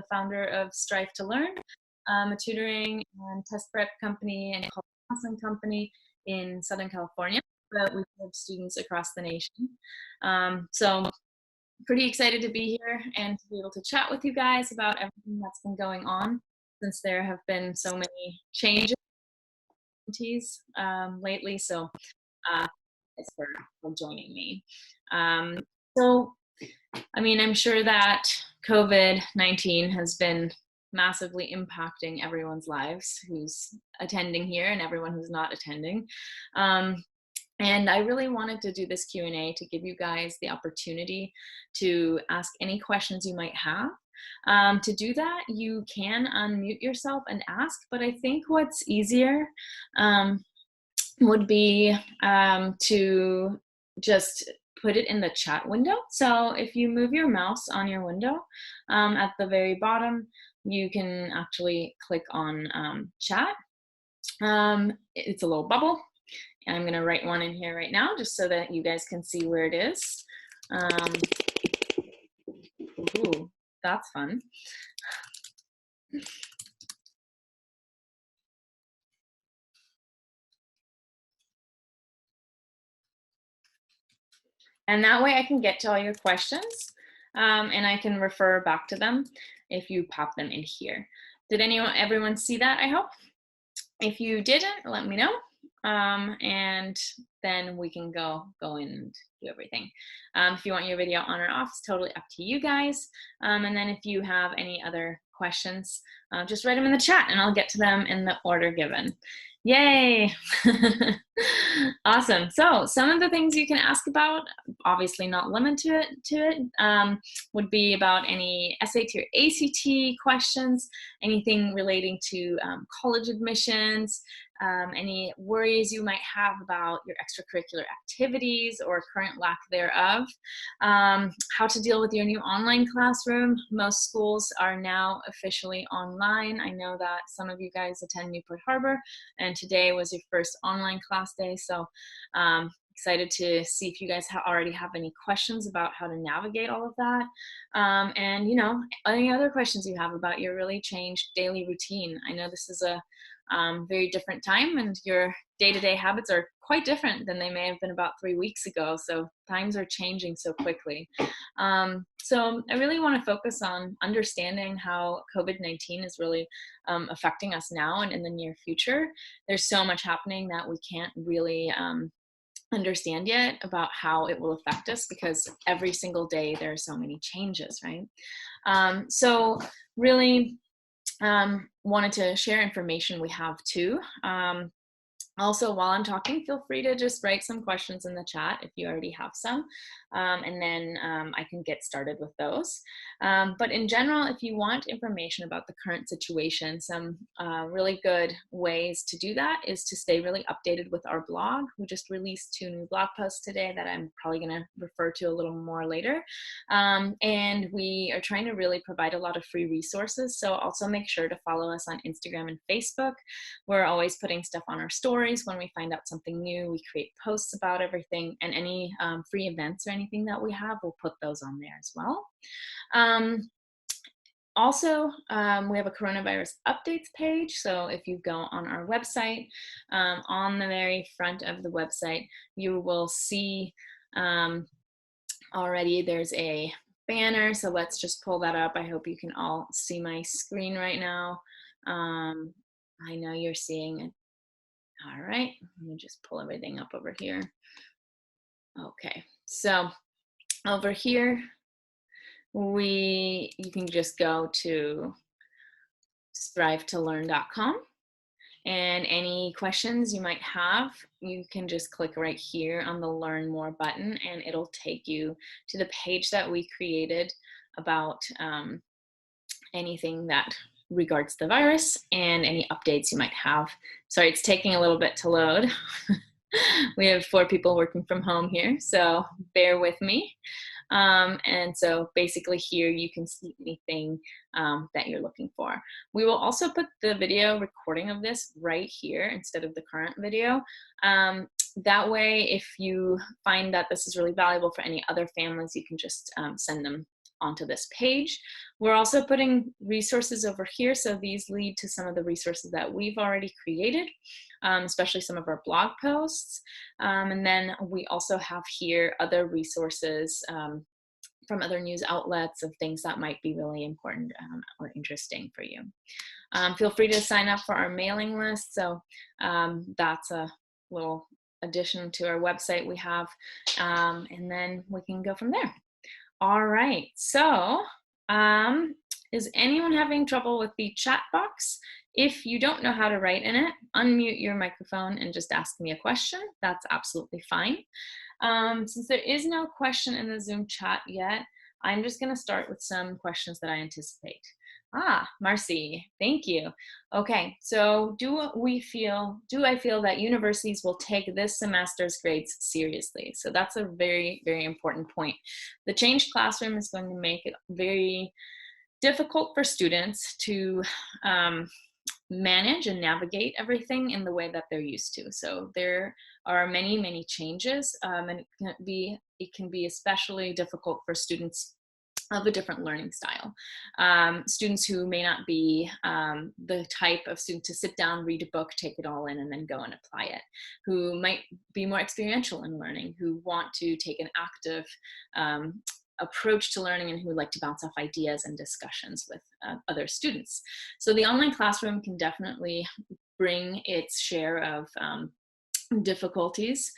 the founder of Strive to Learn, a tutoring and test prep company and counseling company in Southern California, but we serve students across the nation. So pretty excited to be here and to be able to chat with you guys about everything that's been going on, since there have been so many changes lately. So thanks for joining me. So, I mean, I'm sure that COVID-19 has been massively impacting everyone's lives who's attending here and everyone who's not attending. And I really wanted to do this Q&A to give you guys the opportunity to ask any questions you might have. To do that, you can unmute yourself and ask, but I think what's easier would be to just put it in the chat window. So if you move your mouse on your window at the very bottom, you can actually click on chat. It's a little bubble. I'm going to write one in here right now just so that you guys can see where it is. Ooh, that's fun. And that way I can get to all your questions and I can refer back to them if you pop them in here. Did everyone see that, I hope? If you didn't, let me know. And then we can go in and do everything. If you want your video on or off, it's totally up to you guys. And then if you have any other questions, just write them in the chat and I'll get to them in the order given. Yay! Awesome. So some of the things you can ask about, obviously not limited to it, would be about any SAT or ACT questions, anything relating to college admissions, any worries you might have about your extracurricular activities or current lack thereof, how to deal with your new online classroom. Most schools are now officially online. I know that some of you guys attend Newport Harbor, and today was your first online class day, so excited to see if you guys already have any questions about how to navigate all of that. And, you know, any other questions you have about your really changed daily routine. I know this is a very different time and your day-to-day habits are quite different than they may have been about 3 weeks ago. So times are changing so quickly. So I really want to focus on understanding how COVID-19 is really affecting us now and in the near future. There's so much happening that we can't really understand yet about how it will affect us, because every single day there are so many changes, right? So really wanted to share information we have too. Also, while I'm talking, feel free to just write some questions in the chat if you already have some, and then I can get started with those. But in general, if you want information about the current situation, some really good ways to do that is to stay really updated with our blog. We just released 2 new blog posts today that I'm probably going to refer to a little more later. And we are trying to really provide a lot of free resources. So also make sure to follow us on Instagram and Facebook. We're always putting stuff on our stories. When we find out something new, we create posts about everything, and any free events or anything that we have, we'll put those on there as well. Also, we have a coronavirus updates page. So if you go on our website, on the very front of the website, you will see already there's a banner. So let's just pull that up. I hope you can all see my screen right now. I know you're seeing it. All right, let me just pull everything up over here. Okay, so over here, you can just go to strivetolearn.com, and any questions you might have, you can just click right here on the Learn More button, and it'll take you to the page that we created about anything that regards the virus and any updates you might have. Sorry, it's taking a little bit to load. We have 4 people working from home here, so bear with me. And so basically here you can see anything that you're looking for. We will also put the video recording of this right here instead of the current video. That way, if you find that this is really valuable for any other families, you can just send them onto this page. We're also putting resources over here, so these lead to some of the resources that we've already created, especially some of our blog posts. And then we also have here other resources from other news outlets of things that might be really important or interesting for you. Feel free to sign up for our mailing list. So that's a little addition to our website we have, and then we can go from there. All right, so is anyone having trouble with the chat box? If you don't know how to write in it, unmute your microphone and just ask me a question. That's absolutely fine. Since there is no question in the Zoom chat yet, I'm just going to start with some questions that I anticipate. Marcy, thank you. Okay, so do I feel that universities will take this semester's grades seriously? So that's a very, very important point. The changed classroom is going to make it very difficult for students to manage and navigate everything in the way that they're used to. So there are many, many changes, and it can be especially difficult for students of a different learning style. Students who may not be the type of student to sit down, read a book, take it all in, and then go and apply it, who might be more experiential in learning, who want to take an active approach to learning, and who would like to bounce off ideas and discussions with other students. So the online classroom can definitely bring its share of difficulties.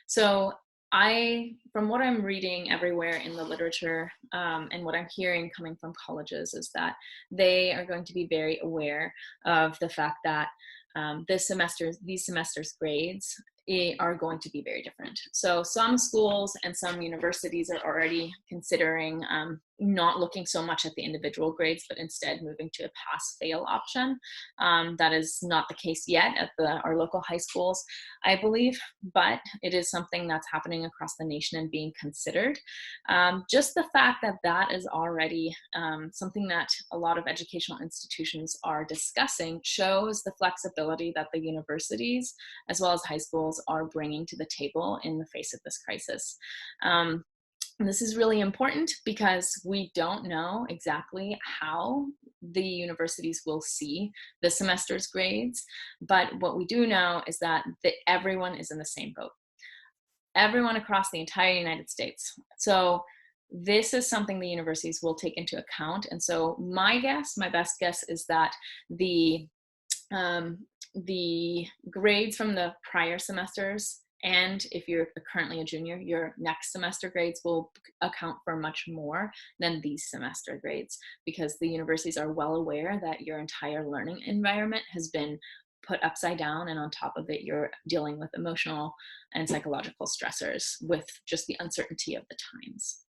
So from what I'm reading everywhere in the literature and what I'm hearing coming from colleges is that they are going to be very aware of the fact that these semester's grades are going to be very different. So some schools and some universities are already considering not looking so much at the individual grades, but instead moving to a pass-fail option. That is not the case yet at our local high schools, I believe, but it is something that's happening across the nation and being considered. Just the fact that that is already something that a lot of educational institutions are discussing shows the flexibility that the universities, as well as high schools, are bringing to the table in the face of this crisis. And this is really important because we don't know exactly how the universities will see the semester's grades, but what we do know is that everyone is in the same boat. Everyone across the entire United States. So this is something the universities will take into account. And so my best guess is that the grades from the prior semesters, and if you're currently a junior, your next semester grades will account for much more than these semester grades, because the universities are well aware that your entire learning environment has been put upside down, and on top of it, you're dealing with emotional and psychological stressors with just the uncertainty of the times.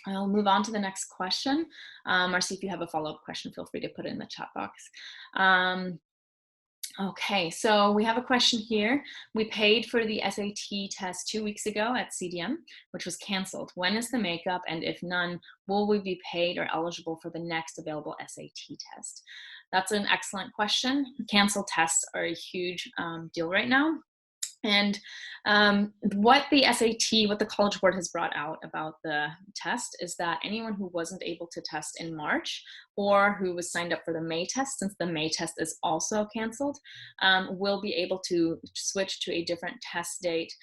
I'll move on to the next question. Marcy, if you have a follow-up question, feel free to put it in the chat box. Okay, so we have a question here. We paid for the SAT test 2 weeks ago at CDM, which was canceled. When is the makeup, and if none, will we be paid or eligible for the next available SAT test? That's an excellent question. Canceled tests are a huge deal right now. And what the College Board has brought out about the test is that anyone who wasn't able to test in March, or who was signed up for the May test, since the May test is also canceled, will be able to switch to a different test date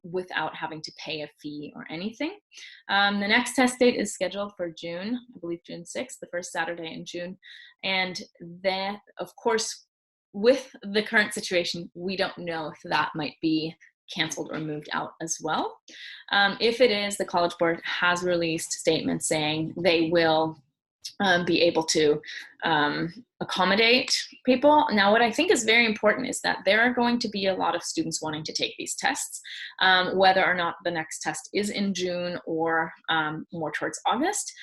without having to pay a fee or anything. The next test date is scheduled for June, I believe June 6th, the first Saturday in June. And that, of course, with the current situation, we don't know if that might be canceled or moved out as well. If it is, the College Board has released statements saying they will be able to accommodate people. Now, what I think is very important is that there are going to be a lot of students wanting to take these tests, whether or not the next test is in June or more towards August.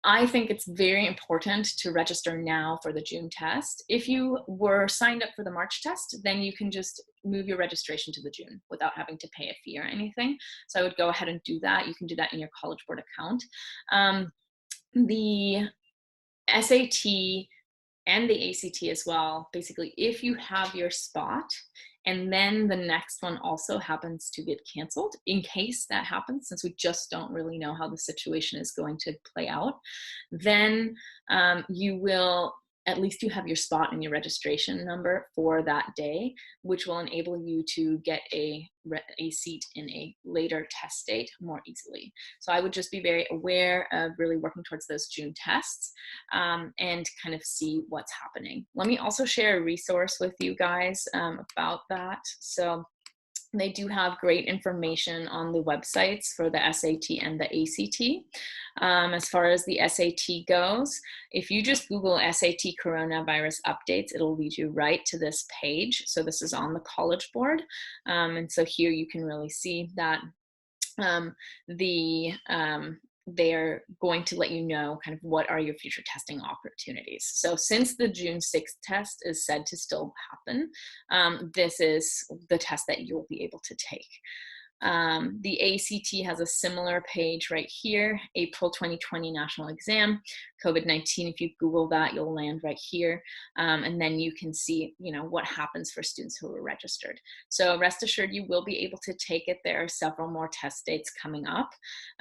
I think it's very important to register now for the June test. If you were signed up for the March test, then you can just move your registration to the June without having to pay a fee or anything. So I would go ahead and do that. You can do that in your College Board account. The SAT and the ACT as well, basically, if you have your spot and then the next one also happens to get canceled, in case that happens, since we just don't really know how the situation is going to play out, then you will, at least you have your spot and your registration number for that day, which will enable you to get a seat in a later test date more easily. So I would just be very aware of really working towards those June tests and kind of see what's happening. Let me also share a resource with you guys about that. So they do have great information on the websites for the SAT and the ACT. As far as the SAT goes, if you just Google SAT coronavirus updates, it'll lead you right to this page. So this is on the College Board. And so here you can really see that they're going to let you know kind of what are your future testing opportunities. So since the June 6th test is said to still happen, this is the test that you'll be able to take. The ACT has a similar page right here, April 2020 national exam, COVID-19. If you Google that, you'll land right here. And then you can see, what happens for students who are registered. So rest assured, you will be able to take it. There are several more test dates coming up.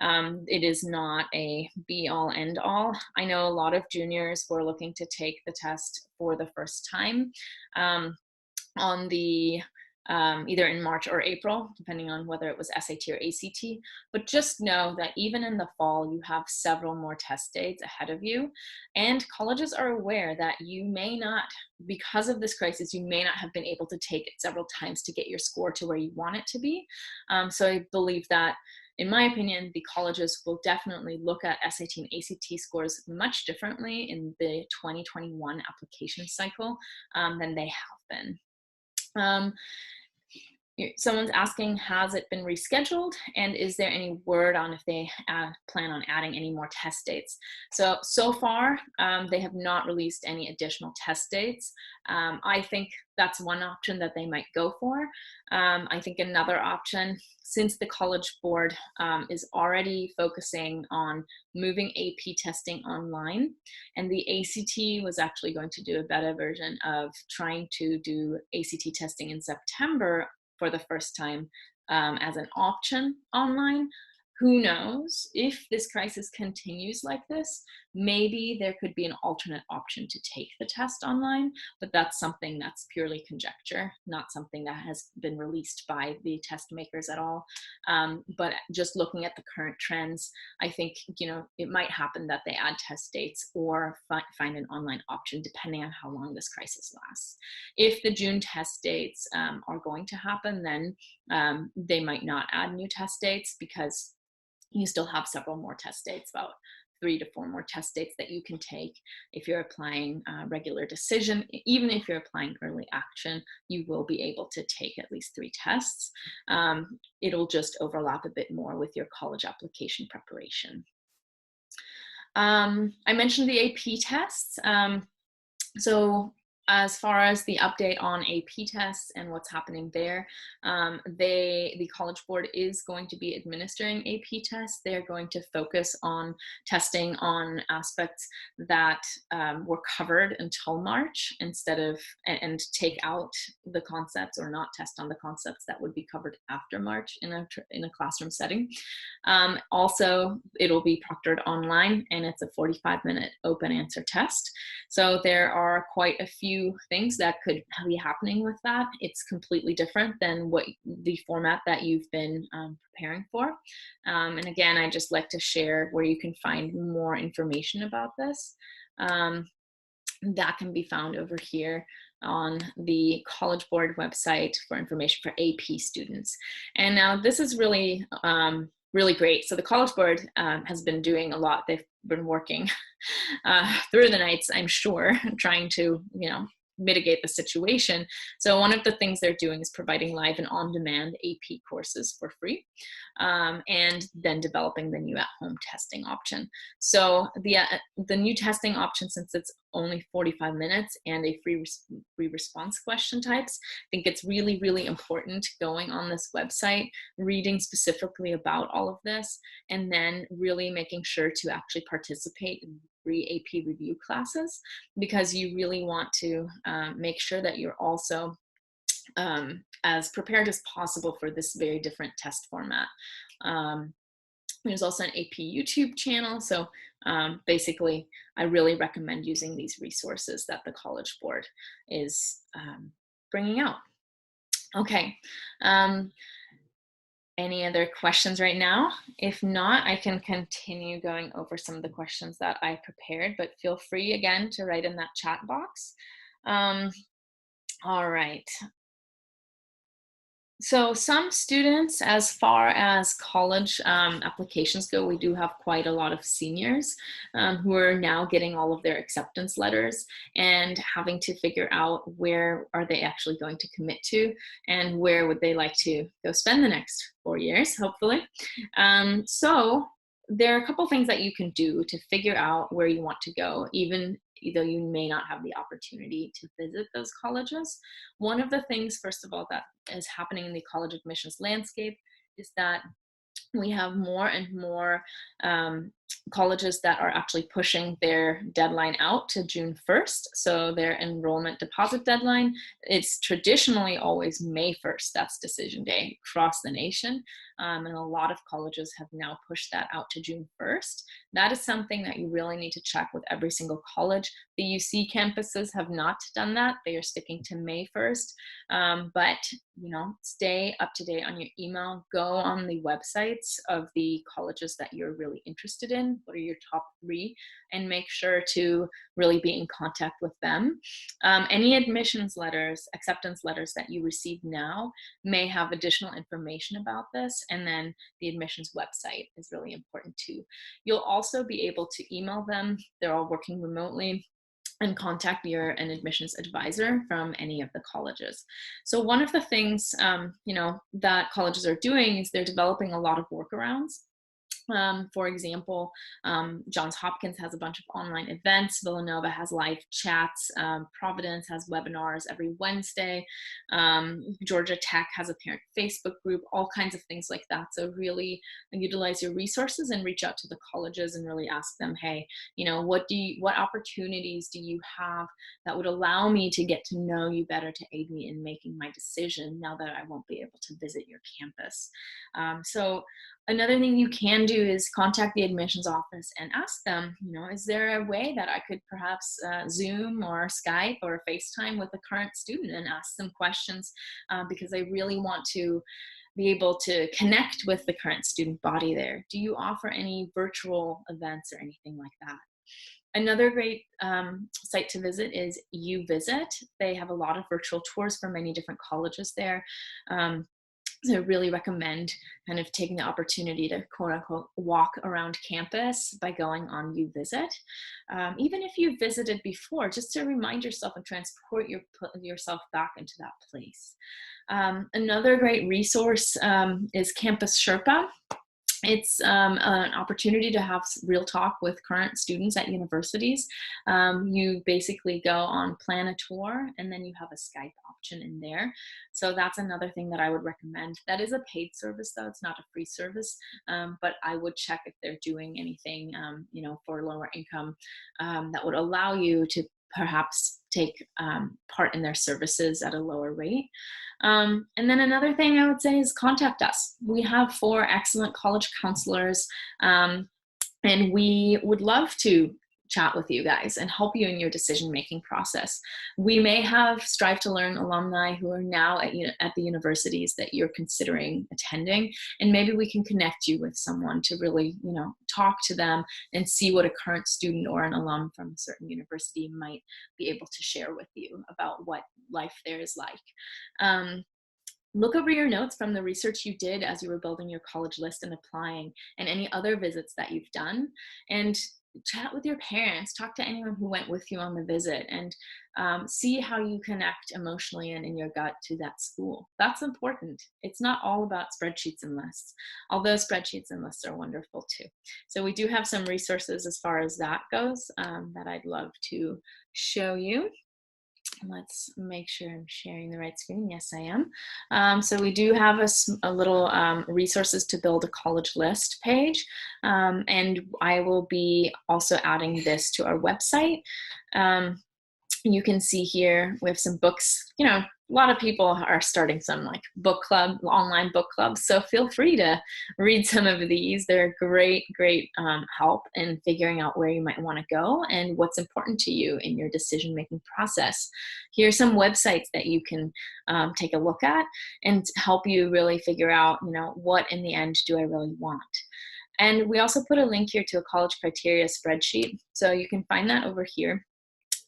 It is not a be all end all. I know a lot of juniors were looking to take the test for the first time on the either in March or April, depending on whether it was SAT or ACT. But just know that even in the fall, you have several more test dates ahead of you. And colleges are aware that you may not, because of this crisis, you may not have been able to take it several times to get your score to where you want it to be. So I believe that, in my opinion, the colleges will definitely look at SAT and ACT scores much differently in the 2021 application cycle than they have been. Someone's asking, has it been rescheduled? And is there any word on if they plan on adding any more test dates? So far, they have not released any additional test dates. I think that's one option that they might go for. I think another option, since the College Board is already focusing on moving AP testing online, and the ACT was actually going to do a beta version of trying to do ACT testing in September for the first time as an option online. Who knows, if this crisis continues like this, maybe there could be an alternate option to take the test online, but that's something that's purely conjecture, not something that has been released by the test makers at all. But just looking at the current trends, I think, it might happen that they add test dates or find an online option depending on how long this crisis lasts. If the June test dates are going to happen, then they might not add new test dates, because you still have several more test dates, about 3 to 4 more test dates that you can take. If you're applying regular decision, even if you're applying early action, you will be able to take at least 3 tests. It'll just overlap a bit more with your college application preparation. I mentioned the AP tests. So as far as the update on AP tests and what's happening there, the College Board is going to be administering AP tests. They're going to focus on testing on aspects that were covered until March and take out the concepts, or not test on the concepts that would be covered after March in a classroom setting. Also, it'll be proctored online, and it's a 45-minute open answer test. So there are quite a few things that could be happening with that. It's completely different than what the format that you've been preparing for. And again, I just like to share where you can find more information about this. That can be found over here on the College Board website for information for AP students. And now this is really really great. So the College Board has been doing a lot. They've been working through the nights, I'm sure, trying to, mitigate the situation. So one of the things they're doing is providing live and on-demand AP courses for free, and then developing the new at-home testing option. So the new testing option, since it's only 45 minutes and a free response question types, I think it's really, really important going on this website, reading specifically about all of this, and then really making sure to actually participate in free AP review classes, because you really want to make sure that you're also as prepared as possible for this very different test format. There's also an AP YouTube channel. So basically, I really recommend using these resources that the College Board is bringing out. Okay. Any other questions right now? If not, I can continue going over some of the questions that I prepared, but feel free again to write in that chat box. All right. So some students, as far as college applications go, we do have quite a lot of seniors who are now getting all of their acceptance letters and having to figure out where are they actually going to commit to and where would they like to go spend the next 4 years, hopefully. So there are a couple things that you can do to figure out where you want to go, even though you may not have the opportunity to visit those colleges. One of the things, first of all, that is happening in the college admissions landscape is that we have more and more colleges that are actually pushing their deadline out to June 1st. So their enrollment deposit deadline, it's traditionally always May 1st. That's decision day across the nation. And a lot of colleges have now pushed that out to June 1st. That is something that you really need to check with every single college. The UC campuses have not done that. They are sticking to May 1st. But, you know, stay up to date on your email. Go on the websites of the colleges that you're really interested in. What are your top 3? And make sure to really be in contact with them. Any admissions letters, acceptance letters that you receive now may have additional information about this. And then the admissions website is really important too. You'll also be able to email them. They're all working remotely, and contact an admissions advisor from any of the colleges. So one of the things, you know, that colleges are doing is they're developing a lot of workarounds. For example, Johns Hopkins has a bunch of online events. Villanova has live chats. Providence has webinars every Wednesday. Georgia Tech has a parent Facebook group, all kinds of things like that. So really utilize your resources and reach out to the colleges and really ask them, hey, you know, what opportunities do you have that would allow me to get to know you better, to aid me in making my decision now that I won't be able to visit your campus. So another thing you can do is contact the admissions office and ask them, you know, is there a way that I could perhaps Zoom or Skype or FaceTime with a current student and ask them questions, because I really want to be able to connect with the current student body there. Do you offer any virtual events or anything like that? Another great site to visit is UVisit. They have a lot of virtual tours for many different colleges there. So I really recommend kind of taking the opportunity to quote unquote walk around campus by going on UVisit. Even if you visited before, just to remind yourself and transport yourself back into that place. Another great resource is Campus Sherpa. It's an opportunity to have real talk with current students at universities. You basically go on Plan a Tour, and then you have a Skype option in there. So that's another thing that I would recommend. That is a paid service, though. It's not a free service, but I would check if they're doing anything, you know, for lower income that would allow you to perhaps take part in their services at a lower rate. And then another thing I would say is contact us. We have 4 excellent college counselors, and we would love to chat with you guys and help you in your decision-making process. We may have Strive to Learn alumni who are now at the universities that you're considering attending, and maybe we can connect you with someone to really, you know, talk to them and see what a current student or an alum from a certain university might be able to share with you about what life there is like. Look over your notes from the research you did as you were building your college list and applying, and any other visits that you've done, and chat with your parents, talk to anyone who went with you on the visit, and see how you connect emotionally and in your gut to that school. That's important. It's not all about spreadsheets and lists, although spreadsheets and lists are wonderful too. So we do have some resources as far as that goes that I'd love to show you. Let's make sure I'm sharing the right screen. Yes, I am. So we do have a little resources to build a college list page. And I will be also adding this to our website. You can see here we have some books, you know, a lot of people are starting some like book club, online book clubs. So feel free to read some of these. They're great help in figuring out where you might want to go and what's important to you in your decision-making process. Here are some websites that you can take a look at and help you really figure out, you know, what in the end do I really want. And we also put a link here to a college criteria spreadsheet. So you can find that over here.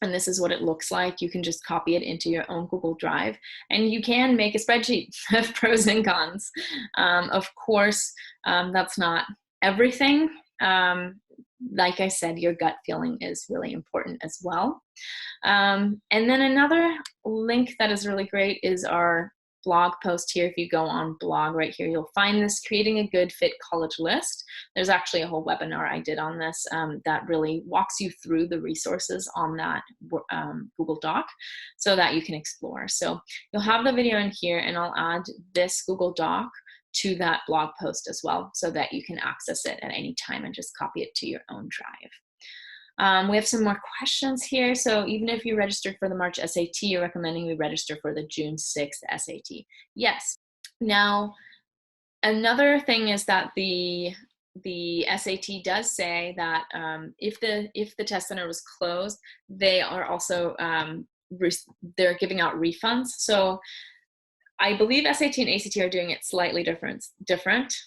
And this is what it looks like. You can just copy it into your own Google Drive, and you can make a spreadsheet of pros and cons. Of course, that's not everything. Like I said, your gut feeling is really important as well. And then another link that is really great is our blog post here. If you go on blog right here, you'll find this Creating a Good Fit College List. There's actually a whole webinar I did on this that really walks you through the resources on that Google Doc so that you can explore. So you'll have the video in here, and I'll add this Google Doc to that blog post as well so that you can access it at any time and just copy it to your own drive. We have some more questions here. So even if you registered for the March SAT, you're recommending we register for the June 6th SAT. Yes. Now, another thing is that the SAT does say that if the test center was closed, they are also they're giving out refunds. So I believe SAT and ACT are doing it slightly different.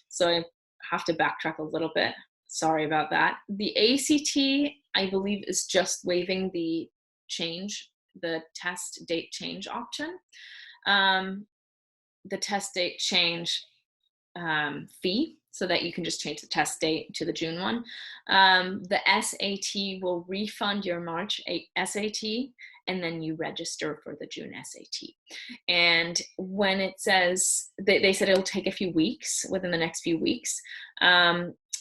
So I have to backtrack a little bit. Sorry about that. The ACT, I believe, is just waiving the test date change option. The test date change fee, so that you can just change the test date to the June one. The SAT will refund your March SAT, and then you register for the June SAT. And when it says, they said it'll take a few weeks, within the next few weeks,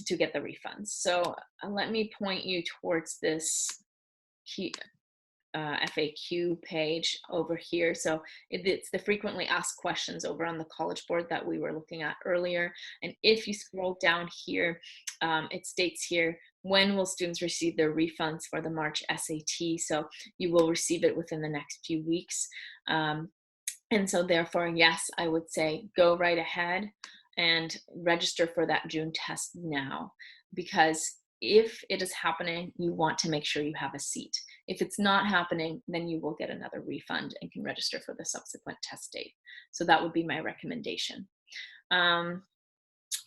to get the refunds. So let me point you towards this FAQ page over here. So it's the frequently asked questions over on the College Board that we were looking at earlier. And if you scroll down here, it states here, when will students receive their refunds for the March SAT? So you will receive it within the next few weeks. And so therefore, yes, I would say go right ahead and register for that June test now, because if it is happening, you want to make sure you have a seat. If it's not happening, then you will get another refund and can register for the subsequent test date. So that would be my recommendation.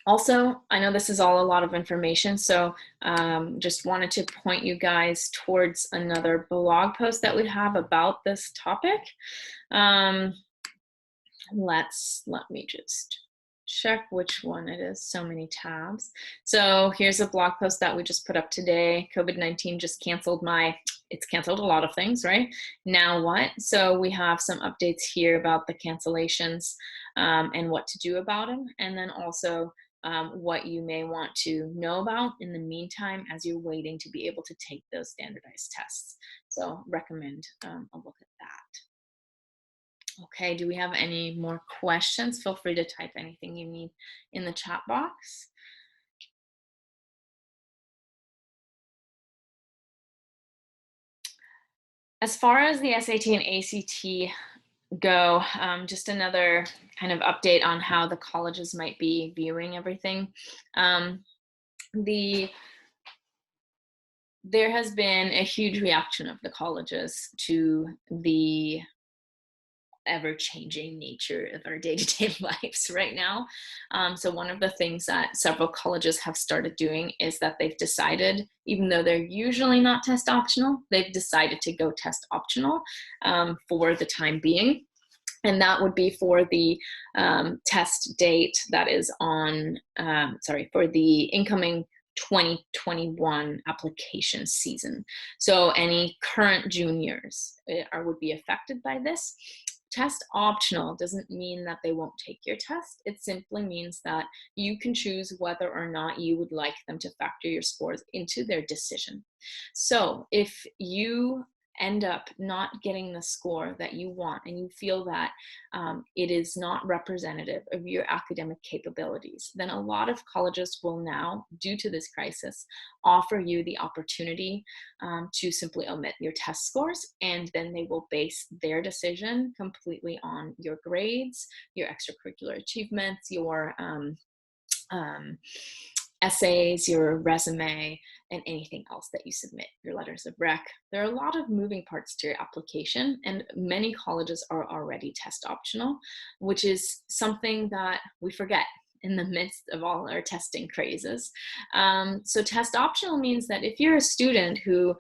Also, I know this is all a lot of information, so just wanted to point you guys towards another blog post that we have about this topic. Let me just check which one it is. So many tabs. So here's a blog post that we just put up today. COVID-19 just canceled it's canceled a lot of things, right? Now what? So we have some updates here about the cancellations and what to do about them. And then also what you may want to know about in the meantime as you're waiting to be able to take those standardized tests. So recommend a look at that. Okay, do we have any more questions? Feel free to type anything you need in the chat box. As far as the SAT and ACT go, just another kind of update on how the colleges might be viewing everything. There has been a huge reaction of the colleges to the ever-changing nature of our day-to-day lives right now. So one of the things that several colleges have started doing is that they've decided, even though they're usually not test optional, they've decided to go test optional for the time being. And that would be for the test date that is on, for the incoming 2021 application season. So any current juniors would be affected by this. Test optional doesn't mean that they won't take your test. It simply means that you can choose whether or not you would like them to factor your scores into their decision. So if you end up not getting the score that you want, and you feel that it is not representative of your academic capabilities, then a lot of colleges will now, due to this crisis, offer you the opportunity to simply omit your test scores, and then they will base their decision completely on your grades, your extracurricular achievements, your essays, your resume, and anything else that you submit, your letters of rec. There are a lot of moving parts to your application, and many colleges are already test optional, which is something that we forget in the midst of all our testing crazes. So test optional means that if you're a student who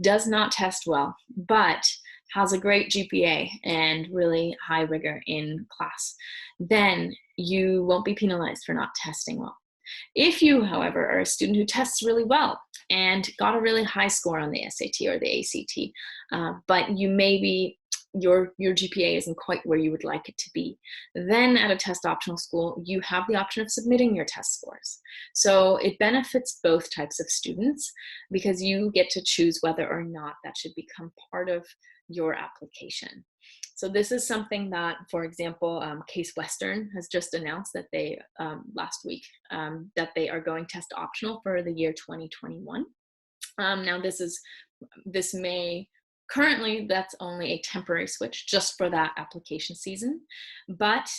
does not test well, but has a great GPA and really high rigor in class, then you won't be penalized for not testing well. If you, however, are a student who tests really well and got a really high score on the SAT or the ACT, but you maybe your GPA isn't quite where you would like it to be, then at a test optional school, you have the option of submitting your test scores. So it benefits both types of students because you get to choose whether or not that should become part of your application. So this is something that, for example, Case Western has just announced that they, last week, that they are going test optional for the year 2021. Now this may, currently that's only a temporary switch just for that application season, but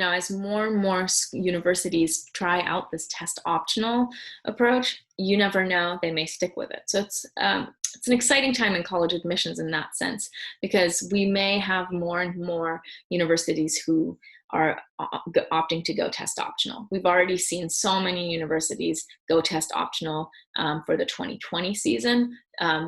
as more and more universities try out this test optional approach, you never know, they may stick with it. So it's an exciting time in college admissions in that sense, because we may have more and more universities who are opting to go test optional. We've already seen so many universities go test optional for the 2020 season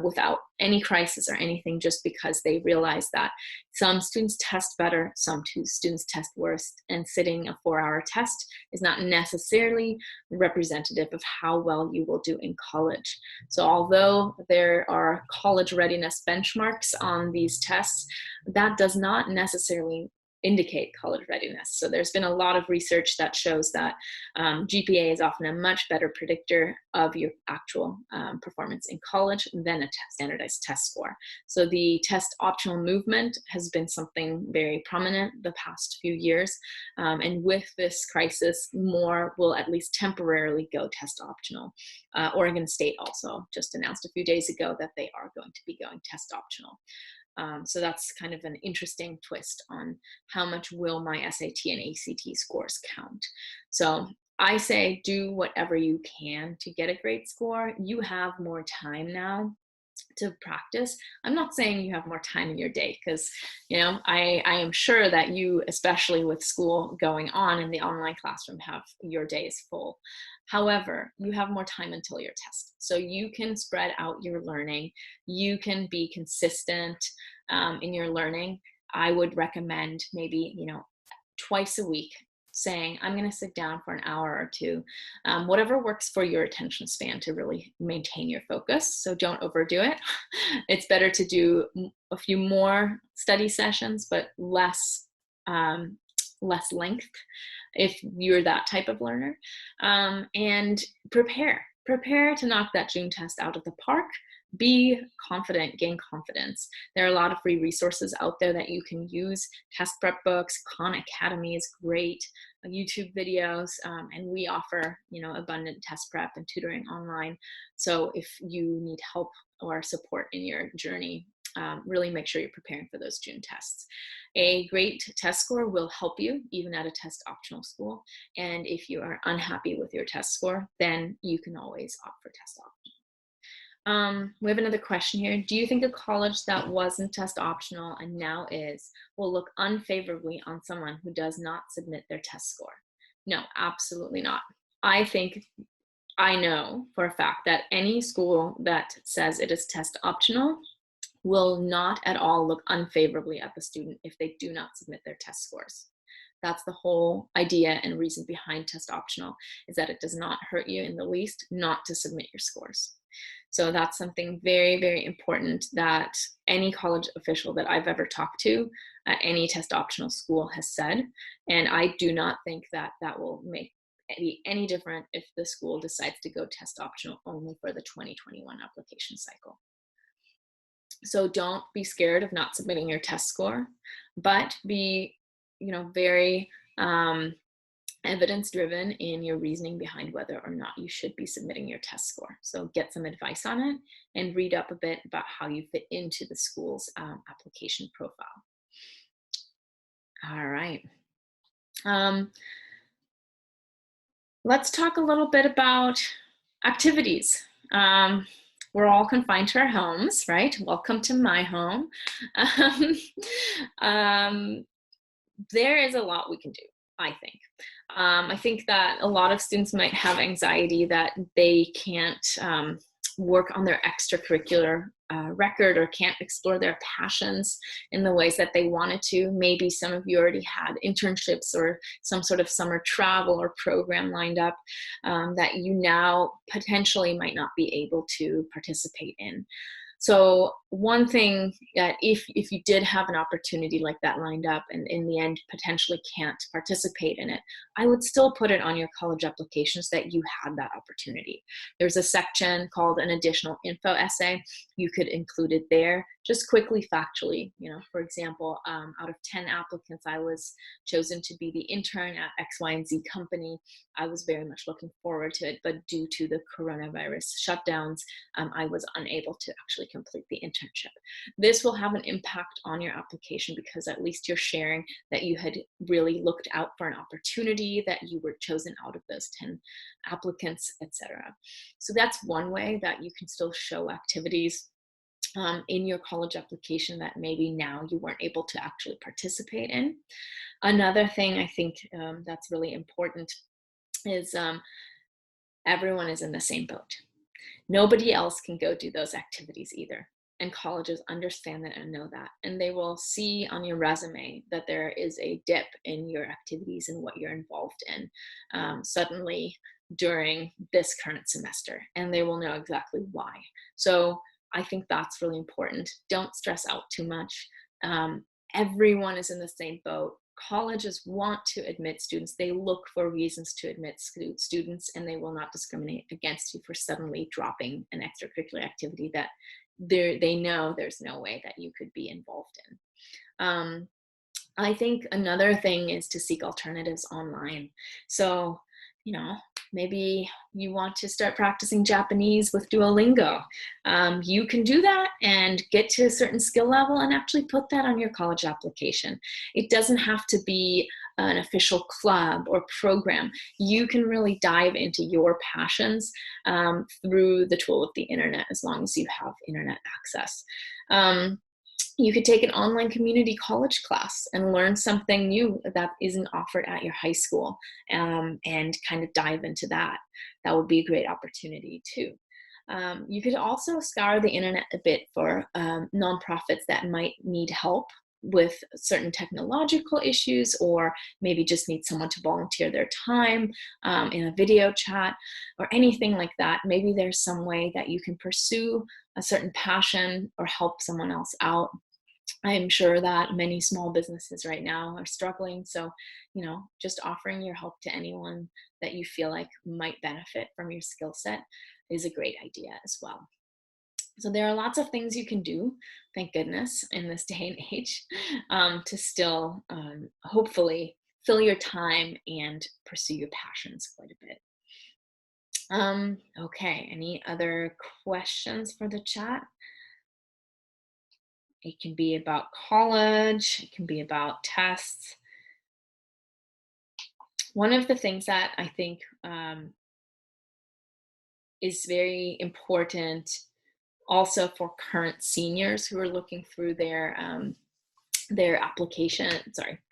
without any crisis or anything, just because they realize that some students test better, some students test worse, and sitting a 4-hour test is not necessarily representative of how well you will do in college. So although there are college readiness benchmarks on these tests, that does not necessarily indicate college readiness. So there's been a lot of research that shows that GPA is often a much better predictor of your actual performance in college than a standardized test score. So the test optional movement has been something very prominent the past few years. And with this crisis, more will at least temporarily go test optional. Oregon State also just announced a few days ago that they are going to be going test optional. So that's kind of an interesting twist on how much will my SAT and ACT scores count. So I say do whatever you can to get a great score. You have more time now to practice. I'm not saying you have more time in your day, because I am sure that you, especially with school going on in the online classroom, have your days full. However, you have more time until your test, so you can spread out your learning. You can be consistent in your learning. I would recommend maybe twice a week saying, I'm going to sit down for an hour or two, whatever works for your attention span to really maintain your focus. So don't overdo it. It's better to do a few more study sessions, but less length if you're that type of learner. And prepare to knock that June test out of the park. Be confident, gain confidence. There are a lot of free resources out there that you can use. Test prep books, Khan Academy is great, YouTube videos, and we offer, abundant test prep and tutoring online. So if you need help or support in your journey, really make sure you're preparing for those June tests. A great test score will help you even at a test optional school. And if you are unhappy with your test score, then you can always opt for test optional. We have another question here. Do you think a college that wasn't test optional and now is will look unfavorably on someone who does not submit their test score? No, absolutely not. I know for a fact that any school that says it is test optional will not at all look unfavorably at the student if they do not submit their test scores. That's the whole idea and reason behind test optional, is that it does not hurt you in the least not to submit your scores. So that's something very, very important that any college official that I've ever talked to at any test optional school has said. And I do not think that that will make any different if the school decides to go test optional only for the 2021 application cycle. So don't be scared of not submitting your test score, but be, very evidence-driven in your reasoning behind whether or not you should be submitting your test score. So get some advice on it and read up a bit about how you fit into the school's application profile. All right. Let's talk a little bit about activities. We're all confined to our homes, right? Welcome to my home. There is a lot we can do, I think. I think that a lot of students might have anxiety that they can't work on their extracurricular record or can't explore their passions in the ways that they wanted to. Maybe some of you already had internships or some sort of summer travel or program lined up that you now potentially might not be able to participate in. So one thing that if you did have an opportunity like that lined up and in the end potentially can't participate in it, I would still put it on your college applications that you had that opportunity. There's a section called an additional info essay. You could include it there. Just quickly, factually, for example, out of 10 applicants, I was chosen to be the intern at X, Y, and Z company. I was very much looking forward to it, but due to the coronavirus shutdowns, I was unable to actually complete the internship. This will have an impact on your application because at least you're sharing that you had really looked out for an opportunity, that you were chosen out of those 10 applicants, etc. So that's one way that you can still show activities in your college application that maybe now you weren't able to actually participate in. Another thing I think that's really important is everyone is in the same boat. Nobody else can go do those activities either. And colleges understand that and know that. And they will see on your resume that there is a dip in your activities and what you're involved in suddenly during this current semester. And they will know exactly why. So I think that's really important. Don't stress out too much. Everyone is in the same boat. Colleges want to admit students. They look for reasons to admit students, and they will not discriminate against you for suddenly dropping an extracurricular activity that they know there's no way that you could be involved in. I think another thing is to seek alternatives online. So, maybe you want to start practicing Japanese with Duolingo. You can do that and get to a certain skill level and actually put that on your college application. It doesn't have to be an official club or program. You can really dive into your passions through the tool of the internet as long as you have internet access. You could take an online community college class and learn something new that isn't offered at your high school and kind of dive into that. That would be a great opportunity too. You could also scour the internet a bit for nonprofits that might need help with certain technological issues, or maybe just need someone to volunteer their time in a video chat or anything like that. Maybe there's some way that you can pursue a certain passion or help someone else out. I am sure that many small businesses right now are struggling. So, just offering your help to anyone that you feel like might benefit from your skill set is a great idea as well. So there are lots of things you can do, thank goodness, in this day and age to still hopefully fill your time and pursue your passions quite a bit. Okay, any other questions for the chat? It can be about college, it can be about tests. One of the things that I think is very important also for current seniors who are looking through their application,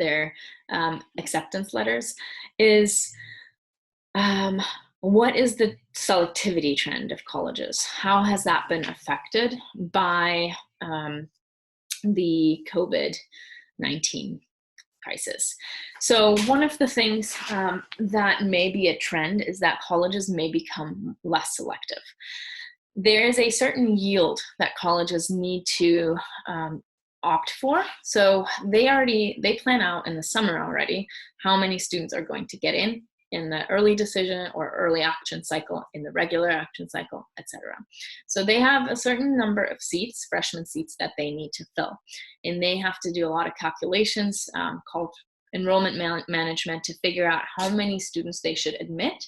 their acceptance letters is what is the selectivity trend of colleges? How has that been affected by the COVID-19 crisis? So one of the things that may be a trend is that colleges may become less selective. There is a certain yield that colleges need to opt for. So they plan out in the summer already how many students are going to get in in the early decision or early action cycle, in the regular action cycle, etc. So they have a certain number of seats, freshman seats, that they need to fill. And they have to do a lot of calculations called enrollment management to figure out how many students they should admit.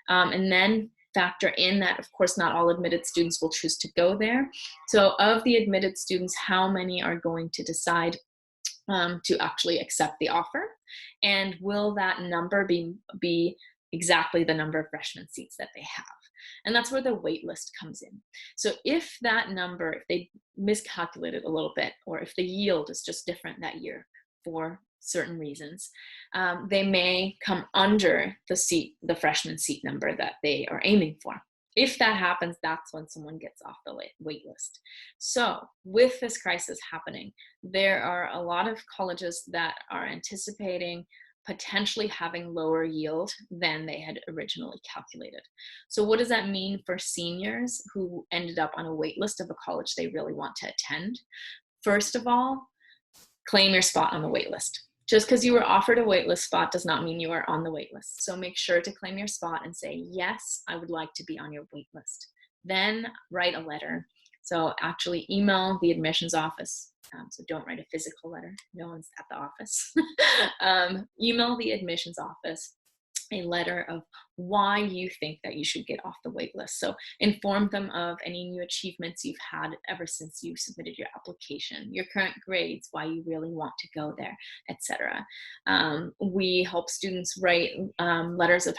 And then factor in that, of course, not all admitted students will choose to go there. So of the admitted students, how many are going to decide to actually accept the offer? And will that number be exactly the number of freshman seats that they have? And that's where the wait list comes in. So if that number, if they miscalculated a little bit, or if the yield is just different that year for certain reasons, they may come under the freshman seat number that they are aiming for. If that happens, that's when someone gets off the wait list. So with this crisis happening, there are a lot of colleges that are anticipating potentially having lower yield than they had originally calculated. So what does that mean for seniors who ended up on a wait list of a college they really want to attend? First of all, claim your spot on the wait list. Just because you were offered a waitlist spot does not mean you are on the waitlist. So make sure to claim your spot and say, yes, I would like to be on your waitlist. Then write a letter. So actually email the admissions office. So don't write a physical letter. No one's at the office. Email the admissions office a letter of why you think that you should get off the wait list. So inform them of any new achievements you've had ever since you submitted your application, your current grades, why you really want to go there, etc. We help students write letters of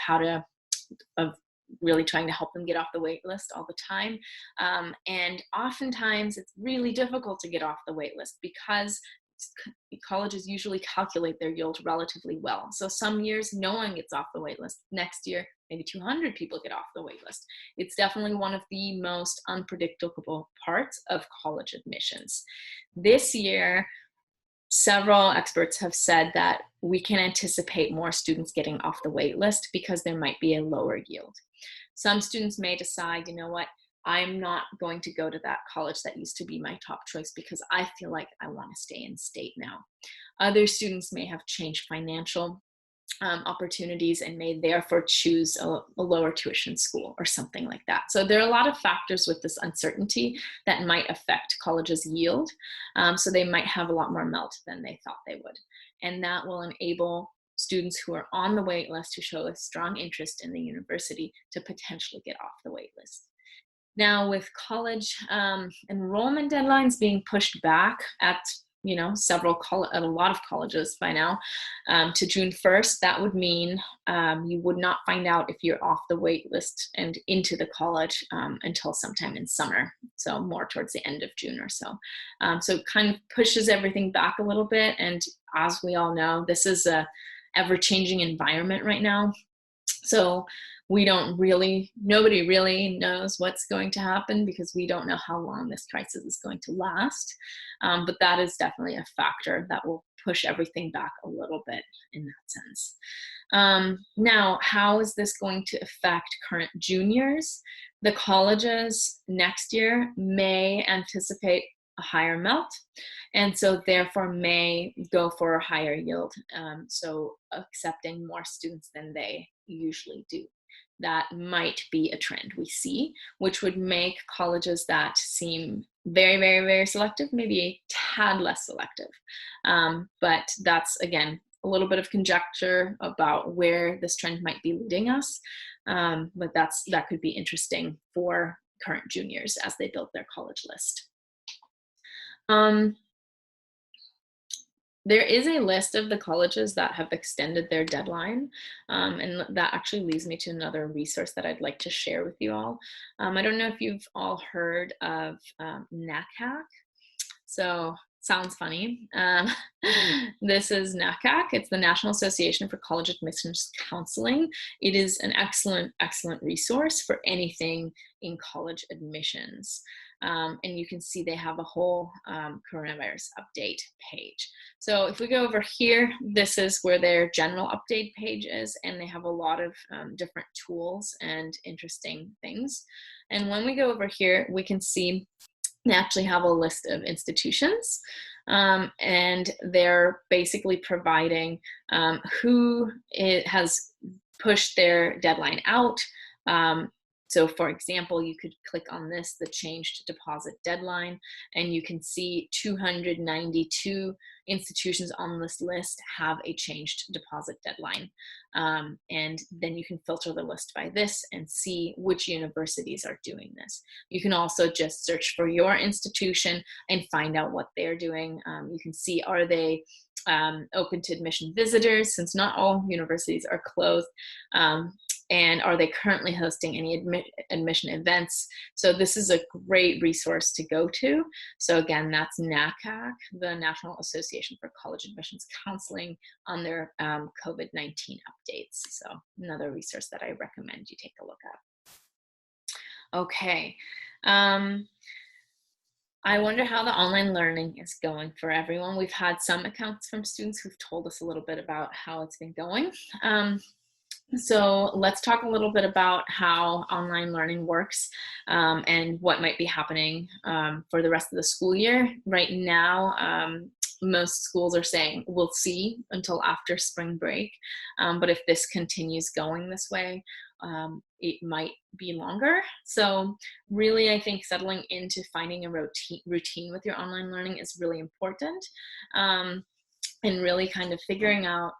really trying to help them get off the wait list all the time. And oftentimes it's really difficult to get off the wait list because colleges usually calculate their yield relatively well. So some years no one gets off the wait list. Next year, maybe 200 people get off the wait list. It's definitely one of the most unpredictable parts of college admissions. This year, several experts have said that we can anticipate more students getting off the wait list because there might be a lower yield. Some students may decide, you know what, I'm not going to go to that college that used to be my top choice because I feel like I want to stay in state now. Other students may have changed financial opportunities and may therefore choose a lower tuition school or something like that. So there are a lot of factors with this uncertainty that might affect colleges' yield. So they might have a lot more melt than they thought they would. And that will enable students who are on the wait list who show a strong interest in the university to potentially get off the wait list. Now, with college enrollment deadlines being pushed back at a lot of colleges by now to June 1st, that would mean you would not find out if you're off the wait list and into the college until sometime in summer, so more towards the end of June or so. So it kind of pushes everything back a little bit, and as we all know, this is a ever-changing environment right now. So nobody really knows what's going to happen because we don't know how long this crisis is going to last. But that is definitely a factor that will push everything back a little bit in that sense. Now, how is this going to affect current juniors? The colleges next year may anticipate a higher melt, and so therefore may go for a higher yield, so accepting more students than they usually do. That might be a trend we see, which would make colleges that seem very, very, very selective maybe a tad less selective. But that's, again, a little bit of conjecture about where this trend might be leading us. But that could be interesting for current juniors as they build their college list. There is a list of the colleges that have extended their deadline, and that actually leads me to another resource that I'd like to share with you all. I don't know if you've all heard of NACAC. So sounds funny. This is NACAC. It's the National Association for College Admissions Counseling. It is an excellent, excellent resource for anything in college admissions. And you can see they have a whole coronavirus update page. So if we go over here, this is where their general update page is, and they have a lot of different tools and interesting things. And when we go over here, we can see they actually have a list of institutions, and they're basically providing who it has push their deadline out. So for example, you could click on this, the changed deposit deadline, and you can see 292 institutions on this list have a changed deposit deadline. And then you can filter the list by this and see which universities are doing this. You can also just search for your institution and find out what they're doing. You can see, are they open to admission visitors, since not all universities are closed, and are they currently hosting any admission events? So this is a great resource to go to. So again, that's NACAC, the National Association for College Admissions Counseling, on their COVID-19 updates. So another resource that I recommend you take a look at. Okay. I wonder how the online learning is going for everyone. We've had some accounts from students who've told us a little bit about how it's been going. So let's talk a little bit about how online learning works and what might be happening for the rest of the school year. Right now, most schools are saying we'll see until after spring break, but if this continues going this way, it might be longer. So really, I think settling into finding a routine with your online learning is really important, and really kind of figuring out,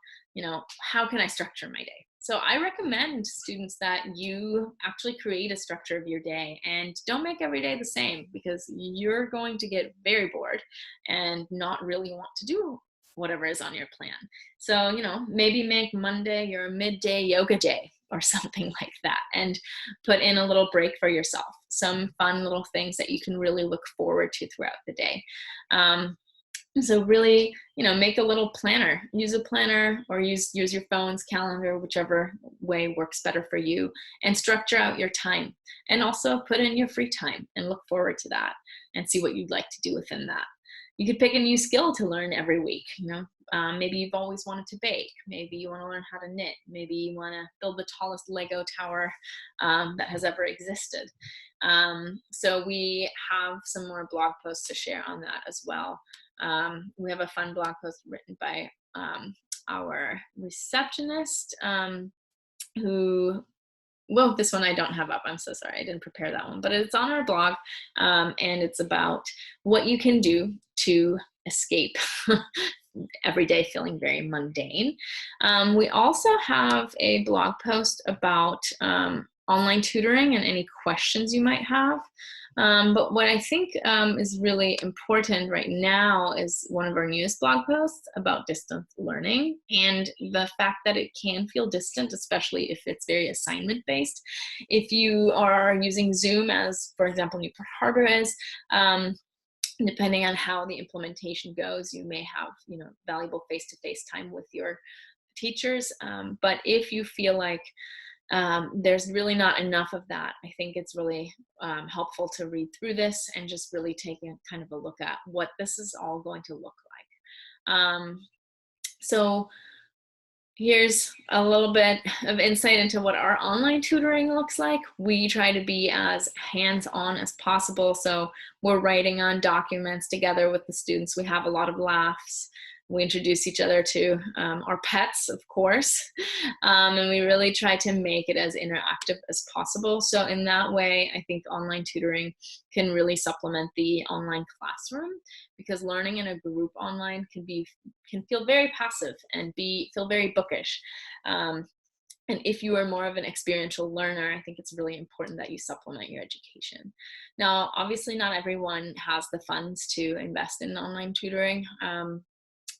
how can I structure my day? So I recommend students that you actually create a structure of your day, and don't make every day the same, because you're going to get very bored and not really want to do whatever is on your plan. So, maybe make Monday your midday yoga day or something like that, and put in a little break for yourself. Some fun little things that you can really look forward to throughout the day. So really, make a little planner. Use a planner, or use your phone's calendar, whichever way works better for you, and structure out your time. And also put in your free time and look forward to that and see what you'd like to do within that. You could pick a new skill to learn every week. Maybe you've always wanted to bake. Maybe you want to learn how to knit. Maybe you want to build the tallest Lego tower that has ever existed. So we have some more blog posts to share on that as well. We have a fun blog post written by our receptionist who, well, this one I don't have up. I'm so sorry. I didn't prepare that one, but it's on our blog, and it's about what you can do to escape every day feeling very mundane. We also have a blog post about online tutoring and any questions you might have. But what I think is really important right now is one of our newest blog posts about distance learning, and the fact that it can feel distant, especially if it's very assignment based. If you are using Zoom, as for example Newport Harbor is, depending on how the implementation goes, you may have valuable face-to-face time with your teachers. But if you feel like there's really not enough of that, I think it's really helpful to read through this and just really take a kind of a look at what this is all going to look like. So here's a little bit of insight into what our online tutoring looks like. We try to be as hands-on as possible. So we're writing on documents together with the students. We have a lot of laughs. We introduce each other to our pets, of course, and we really try to make it as interactive as possible. So in that way, I think online tutoring can really supplement the online classroom, because learning in a group online can feel very passive and feel very bookish. And if you are more of an experiential learner, I think it's really important that you supplement your education. Now, obviously, not everyone has the funds to invest in online tutoring,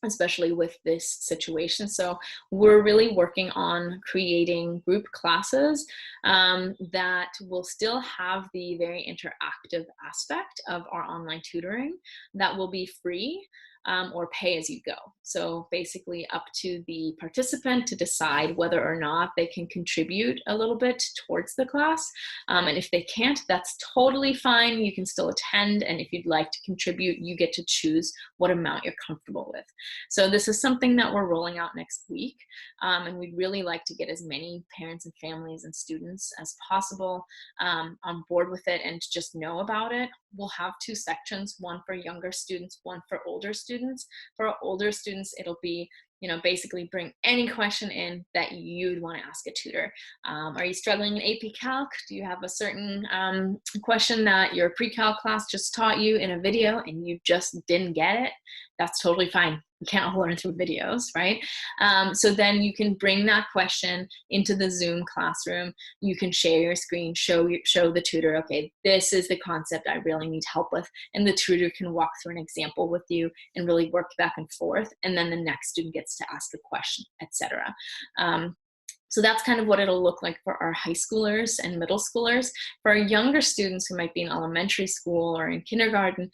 especially with this situation. So we're really working on creating group classes that will still have the very interactive aspect of our online tutoring, that will be free or pay as you go. So basically up to the participant to decide whether or not they can contribute a little bit towards the class. And if they can't, that's totally fine. You can still attend. And if you'd like to contribute, you get to choose what amount you're comfortable with. So this is something that we're rolling out next week. And we'd really like to get as many parents and families and students as possible on board with it and just know about it. We'll have two sections, one for younger students, one for older students. For our older students, it'll be basically bring any question in that you'd want to ask a tutor. Are you struggling in AP Calc? Do you have a certain question that your pre-calc class just taught you in a video and you just didn't get it? That's totally fine. We can't all learn through videos, right? So then you can bring that question into the Zoom classroom. You can share your screen, show the tutor, okay, this is the concept I really need help with. And the tutor can walk through an example with you and really work back and forth. And then the next student gets to ask a question, etc. So that's kind of what it'll look like for our high schoolers and middle schoolers. For our younger students who might be in elementary school or in kindergarten,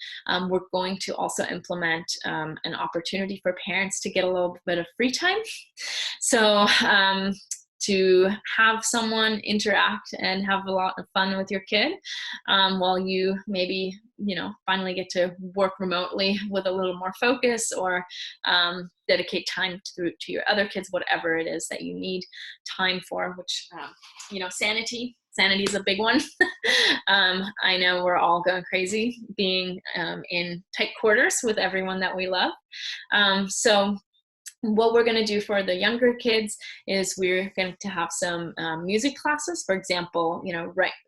we're going to also implement an opportunity for parents to get a little bit of free time. So to have someone interact and have a lot of fun with your kid while you maybe, finally get to work remotely with a little more focus, or dedicate time to your other kids, whatever it is that you need time for, which, sanity is a big one. I know we're all going crazy being in tight quarters with everyone that we love. So what we're going to do for the younger kids is we're going to have some music classes, for example,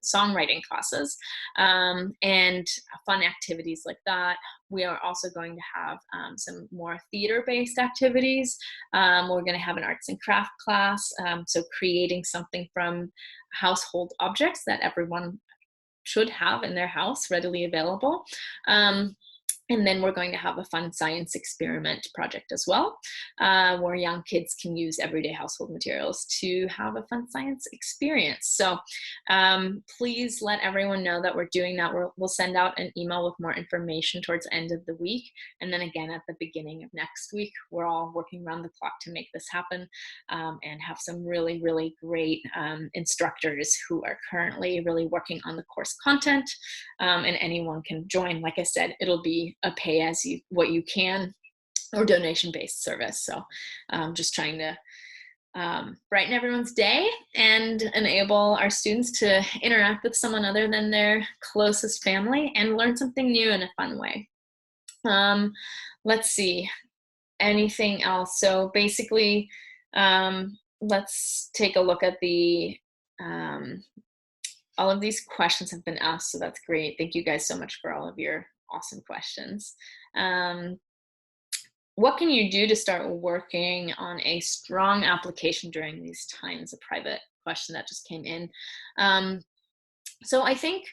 songwriting classes, and fun activities like that. We are also going to have some more theater-based activities. We're going to have an arts and craft class, so creating something from household objects that everyone should have in their house readily available. And then we're going to have a fun science experiment project as well, where young kids can use everyday household materials to have a fun science experience. So please let everyone know that we're doing that. We'll send out an email with more information towards the end of the week. And then again, at the beginning of next week, we're all working around the clock to make this happen, and have some really, really great instructors who are currently really working on the course content, and anyone can join. Like I said, it'll be a pay as what you can or donation-based service. So just trying to brighten everyone's day and enable our students to interact with someone other than their closest family and learn something new in a fun way. Let's see, anything else? So basically, let's take a look at the all of these questions have been asked, so that's great. Thank you guys so much for all of your awesome questions. What can you do to start working on a strong application during these times? A private question that just came in. So I think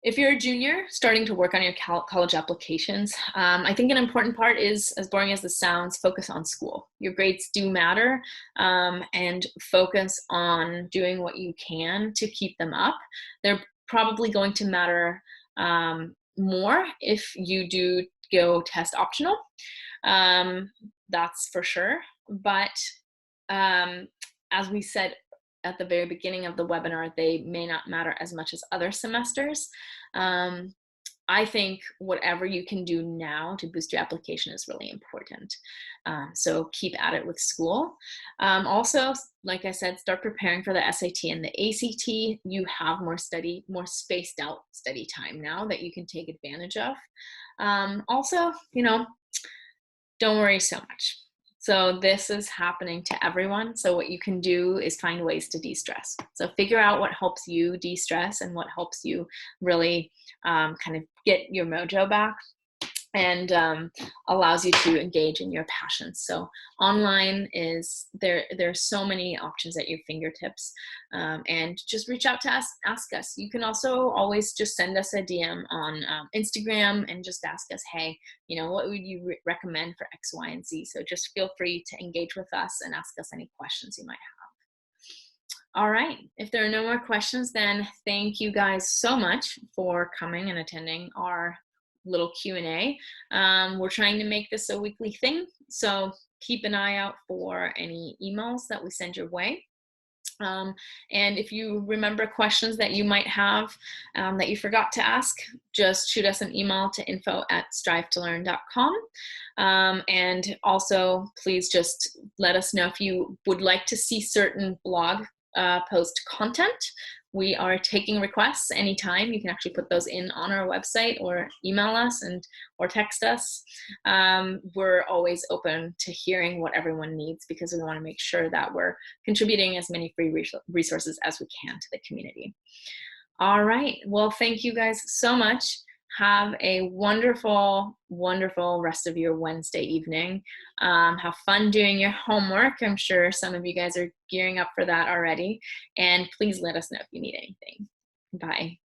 if you're a junior starting to work on your college applications, I think an important part is, as boring as this sounds, focus on school. Your grades do matter, and focus on doing what you can to keep them up. They're probably going to matter more if you do go test optional, that's for sure. But as we said at the very beginning of the webinar, they may not matter as much as other semesters. I think whatever you can do now to boost your application is really important. So keep at it with school. Also, like I said, start preparing for the SAT and the ACT. You have more spaced out study time now that you can take advantage of. Also, don't worry so much. So this is happening to everyone. So what you can do is find ways to de-stress. So figure out what helps you de-stress and what helps you really kind of get your mojo back and allows you to engage in your passions. So online is, there are so many options at your fingertips, and just reach out to us, ask us. You can also always just send us a DM on Instagram and just ask us, hey, what would you recommend for X, Y, and Z? So just feel free to engage with us and ask us any questions you might have. All right, if there are no more questions, then thank you guys so much for coming and attending our little Q&A. We're trying to make this a weekly thing, so keep an eye out for any emails that we send your way. And if you remember questions that you might have that you forgot to ask, just shoot us an email to info@strivetololearn.com. And also, please just let us know if you would like to see certain blog post content. We are taking requests anytime. You can actually put those in on our website or email us or text us. We're always open to hearing what everyone needs because we want to make sure that we're contributing as many free resources as we can to the community. All right. Well, thank you guys so much. Have a wonderful, wonderful rest of your Wednesday evening. Have fun doing your homework. I'm sure some of you guys are gearing up for that already. And please let us know if you need anything. Bye.